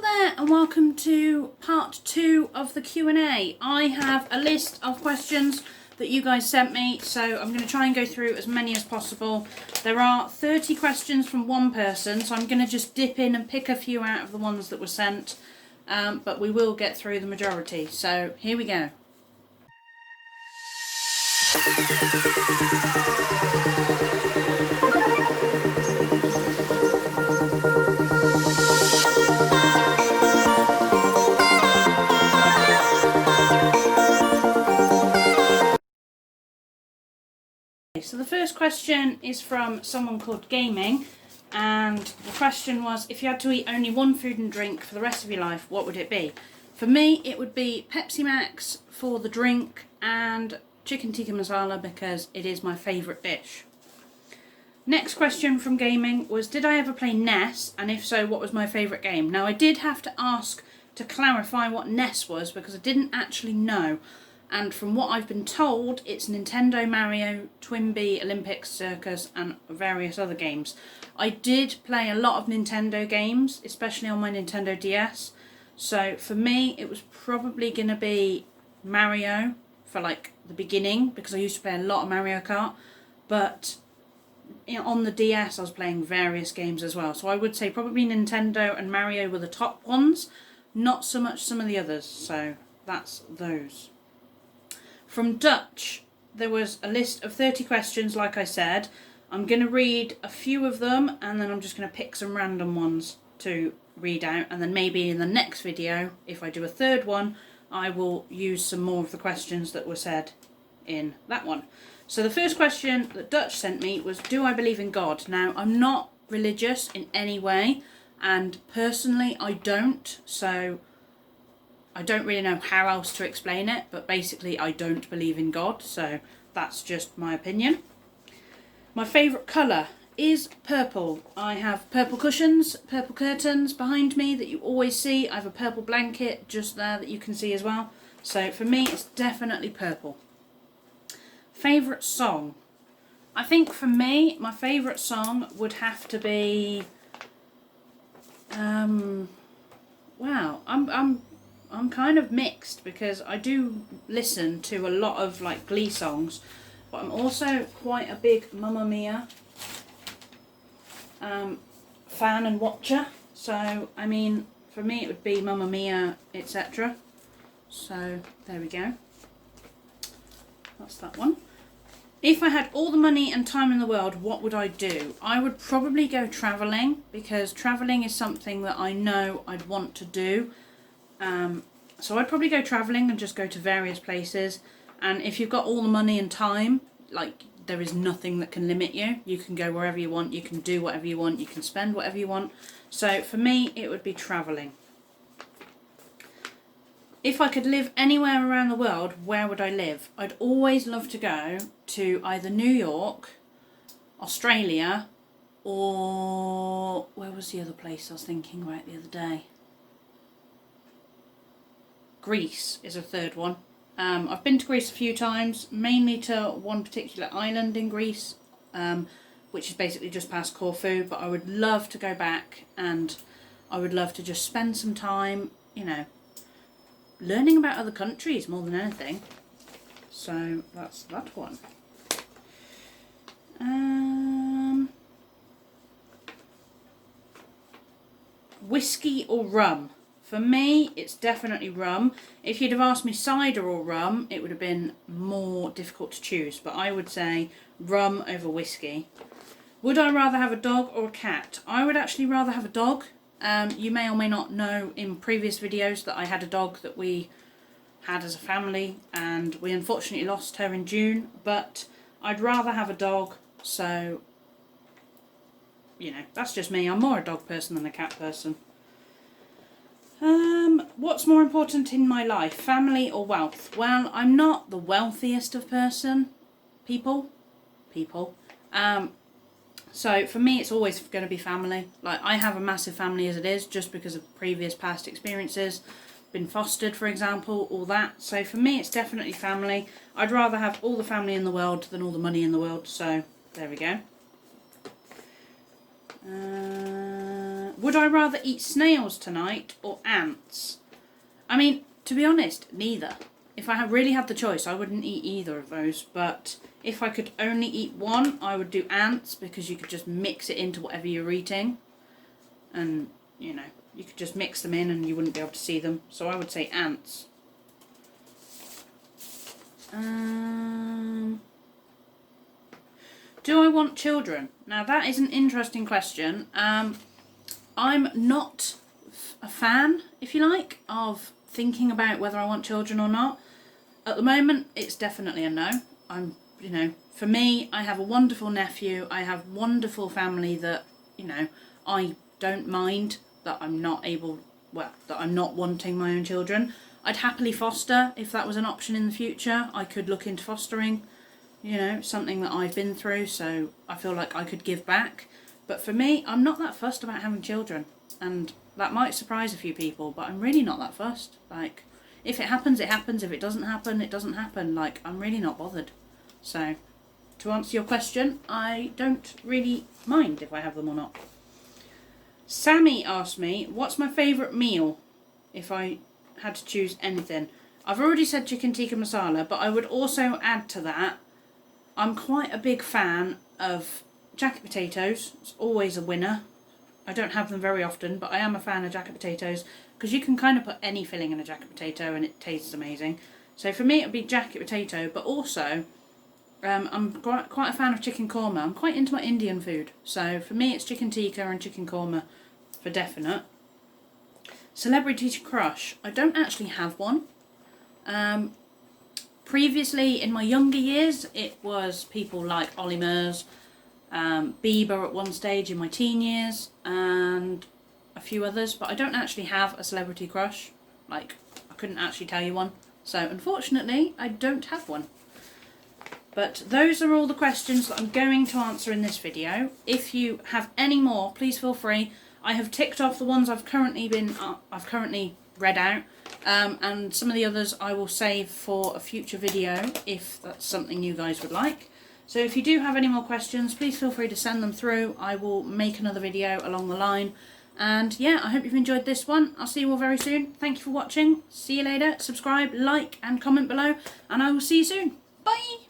there and welcome to part 2 of the Q&A. I have a list of questions that you guys sent me, so I'm going to try and go through as many as possible. There are 30 questions from one person, so I'm going to just dip in and pick a few out of the ones that were sent, but we will get through the majority. So here we go. So the first question is from someone called Gaming, and the question was, if you had to eat only one food and drink for the rest of your life, what would it be? For me, it would be Pepsi Max for the drink and chicken tikka masala because it is my favourite dish. Next question from Gaming was, did I ever play NES, and if so, what was my favourite game? Now I did have to ask to clarify what NES was because I didn't actually know. And from what I've been told, it's Nintendo, Mario, Twinbee, Olympics, Circus and various other games. I did play a lot of Nintendo games, especially on my Nintendo DS. So for me, it was probably going to be Mario for like the beginning, because I used to play a lot of Mario Kart. But on the DS, I was playing various games as well. So I would say probably Nintendo and Mario were the top ones, not so much some of the others. So that's those. From Dutch, there was a list of 30 questions, like I said. I'm going to read a few of them, and then I'm just going to pick some random ones to read out. And then maybe in the next video, if I do a third one, I will use some more of the questions that were said in that one. So the first question that Dutch sent me was, do I believe in God? Now, I'm not religious in any way, and personally I don't, so I don't really know how else to explain it, but basically I don't believe in God, so that's just my opinion. My favourite colour is purple. I have purple cushions, purple curtains behind me that you always see. I have a purple blanket just there that you can see as well. So for me it's definitely purple. Favourite song? I think for me my favourite song would have to be wow, I'm kind of mixed because I do listen to a lot of like Glee songs, but I'm also quite a big Mamma Mia fan and watcher. So I mean, for me it would be Mamma Mia, etc. So there we go. That's that one. If I had all the money and time in the world, what would I do? I would probably go travelling, because travelling is something that I know I'd want to do. So I'd probably go travelling and just go to various places. And if you've got all the money and time, like, there is nothing that can limit you. You can go wherever you want, you can do whatever you want, you can spend whatever you want. So for me, it would be travelling. If I could live anywhere around the world, where would I live? I'd always love to go to either New York, Australia, or where was the other place I was thinking right the other day? Greece is a third one. I've been to Greece a few times, mainly to one particular island in Greece, which is basically just past Corfu, but I would love to go back, and I would love to just spend some time, you know, learning about other countries more than anything. So that's that one. Whiskey or rum? For me, it's definitely rum. If you'd have asked me cider or rum, it would have been more difficult to choose, but I would say rum over whiskey. Would I rather have a dog or a cat? I would actually rather have a dog. You may or may not know in previous videos that I had a dog that we had as a family, and we unfortunately lost her in June, but I'd rather have a dog, so, you know, that's just me. I'm more a dog person than a cat person. What's more important in my life, family or wealth? Well, I'm not the wealthiest of people. So for me, it's always going to be family. Like, I have a massive family as it is, just because of previous past experiences, been fostered, for example, all that. So for me, it's definitely family. I'd rather have all the family in the world than all the money in the world. So there we go. would I rather eat snails tonight or ants? I mean, to be honest, neither. If I really had the choice, I wouldn't eat either of those. But if I could only eat one, I would do ants, because you could just mix it into whatever you're eating. And, you know, you could just mix them in and you wouldn't be able to see them. So I would say ants. Do I want children? Now that is an interesting question. I'm not a fan, if you like, of thinking about whether I want children or not. At the moment, it's definitely a no. You know, for me, I have a wonderful nephew. I have wonderful family that, you know, I don't mind that I'm not wanting my own children. I'd happily foster if that was an option in the future. I could look into fostering, you know, something that I've been through, so I feel like I could give back. But for me, I'm not that fussed about having children. And that might surprise a few people, but I'm really not that fussed. Like, if it happens, it happens. If it doesn't happen, it doesn't happen. Like, I'm really not bothered. So, to answer your question, I don't really mind if I have them or not. Sammy asked me, what's my favourite meal if I had to choose anything? I've already said chicken tikka masala, but I would also add to that, I'm quite a big fan of jacket potatoes. It's always a winner. I don't have them very often, but I am a fan of jacket potatoes, because you can kind of put any filling in a jacket potato and it tastes amazing. So for me it would be jacket potato, but also I'm quite a fan of chicken korma. I'm quite into my Indian food, so for me it's chicken tikka and chicken korma for definite. Celebrity crush. I don't actually have one. Previously, in my younger years, it was people like Ollie Murs, Bieber at one stage in my teen years, and a few others, but I don't actually have a celebrity crush. Like, I couldn't actually tell you one. So, unfortunately, I don't have one. But those are all the questions that I'm going to answer in this video. If you have any more, please feel free. I have ticked off the ones I've currently read out, and some of the others I will save for a future video if that's something you guys would like. So if you do have any more questions, please feel free to send them through. I will make another video along the line. And yeah, I hope you've enjoyed this one. I'll see you all very soon. Thank you for watching. See you later. Subscribe, like and comment below, and I will see you soon. Bye!